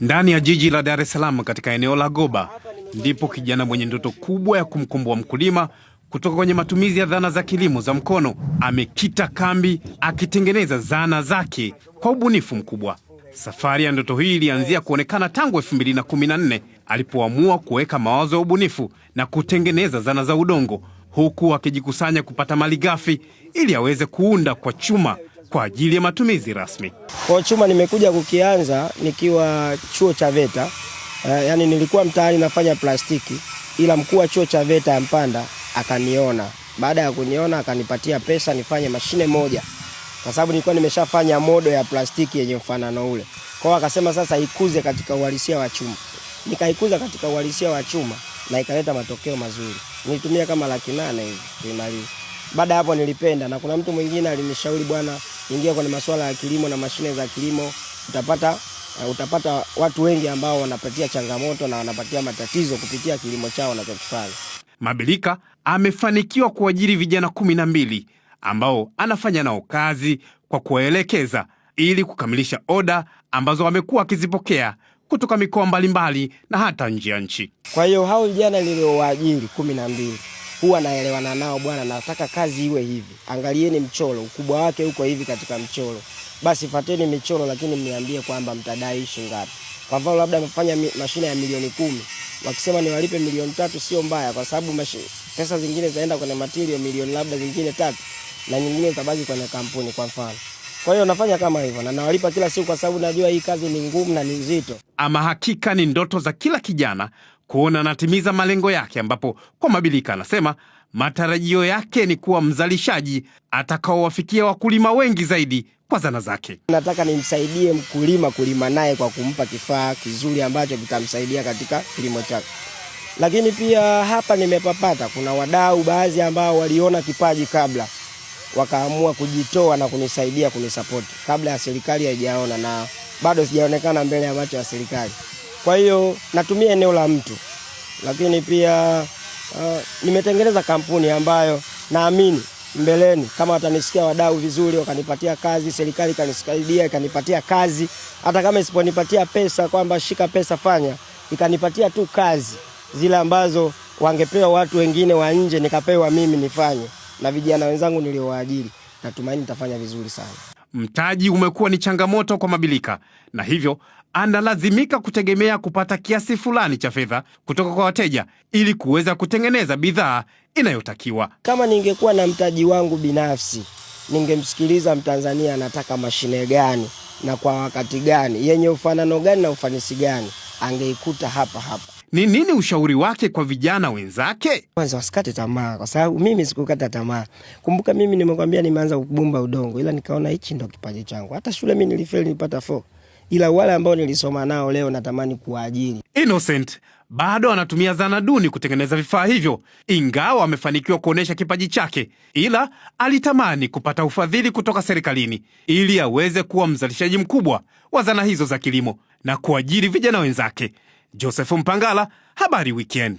Ndani ya jiji la Dar es Salaam katika eneo la Goba ndipo kijana mwenye ndoto kubwa ya kumkomboa mkulima kutoka kwenye matumizi ya zana za kilimo za mkono amekita kambi akitengeneza zana zake kwa ubunifu mkubwa. Safari ya ndoto hii ilianzia kuonekana tangu 2014 alipoamua kuweka mawazo ya ubunifu na kutengeneza zana za udongo, huku akijikusanya kupata malighafi ili aweze kuunda kwa chuma kwa ajili ya matumizi rasmi. Kwa chuma nimekuja kukianza nikiwa chuo cha VETA. Yani nilikuwa mtaani nafanya plastiki, ila mkuu wa chuo cha VETA ya Mpanda akaniona. Baada ya kuniona akanipatia pesa nifanye mashine moja, kwa sababu nilikuwa nimeshafanya modo ya plastiki yenye mfanano ule. Kwa hiyo akasema sasa ikuze katika uhalisia wa chuma. Nikaikuza katika uhalisia wa chuma na ikaleta matokeo mazuri. Nilitumia kama 800,000 hivi kuimaliza. Baada hapo nilipenda, na kuna mtu mwingine alinishauri, bwana, ingia kwenye masuala ya kilimo na mashine za kilimo, utapata watu wengi ambao wanapatia changamoto na wanapatia matatizo kupitia kilimo chao wanachokifanya. Mabilika amefanikiwa kuajiri vijana 12 ambao anafanya nao kazi kwa kuwaelekeza ili kukamilisha oda ambazo wamekuwa akizipokea kutoka mikoa mbalimbali na hata nje ya nchi. Kwa hiyo hao vijana niliowaajiri 12 huwa naelewana nao, bwana, nataka kazi iwe hivi. Angalieni mchoro, ukubwa wake uko hivi katika mchoro. Basi fateni michoro, lakini mniambie kwamba mtadai shilingi ngapi. Kwa mfano labda amefanya mashine ya milioni 10. Wakisema niwalipe milioni 3 sio mbaya, kwa sababu pesa zingine zaenda kwenye material milioni labda zingine 3 na nyingine zitabaki kwenye kampuni kwa mfano. Kwa hiyo nafanya kama hivyo na nawalipa kila siku, kwa sababu najua hii kazi ni ngumu na ni nzito. Ama hakika ni ndoto za kila kijana kuona anatimiza malengo yake, ambapo kwa Mabilika anasema matarajio yake ni kuwa mzalishaji atakaowafikia wakulima wengi zaidi kwa zana zake. Nataka nimsaidie mkulima kulima naye kwa kumpa kifaa kizuri ambacho kitamsaidia katika kilimo chake. Lakini pia hapa nimepapata, kuna wadau baadhi ambao waliona kipaji kabla, wakaamua kujitoa na kunisaidia, kunisupport kabla ya serikali haijaona, na bado sijaonekana mbele ya macho ya serikali. Kwa hiyo natumia eneo la mtu, lakini pia nimetengeneza kampuni ambayo naamini mbeleni kama watanisikia wadau vizuri wakanipatia kazi, serikali kanisaidia ikanipatia kazi, hata kama isiponipatia pesa kwamba shika pesa fanya, ikanipatia tu kazi zile ambazo wangepewa watu wengine wa nje nikapewa mimi nifanye na vijana wenzangu niliowaajiri, natumaini nitafanya vizuri sana. Mtaji umekuwa ni changamoto kwa Mabilika, na hivyo analazimika kutegemea kupata kiasi fulani cha fedha kutoka kwa wateja ili kuweza kutengeneza bidhaa inayotakiwa. Kama ningekuwa na mtaji wangu binafsi, ningemsikiliza Mtanzania anataka mashine gani na kwa wakati gani, yenye ufanano gani na ufanisi gani, angeikuta hapa hapa. Ni nini ushauri wake kwa vijana wenzake? Kwanza wasikate tamaa, kwa sababu mimi sikukata tamaa. Kumbuka mimi nimekwambia nimeanza kubumba udongo, ila nikaona hichi ndo kipaji changu. Hata shule mimi nilifeli nilipata 4. Ila wale ambao nilisoma nao leo natamani kuwaajiri. Innocent bado anatumia zana duni kutengeneza vifaa hivyo, ingawa amefanikiwa kuonesha kipaji chake, ila alitamani kupata ufadhili kutoka serikalini ili aweze kuwa mzalishaji mkubwa wa zana hizo za kilimo na kuajiri vijana wenzake. Joseph Mpangala, Habari Weekend.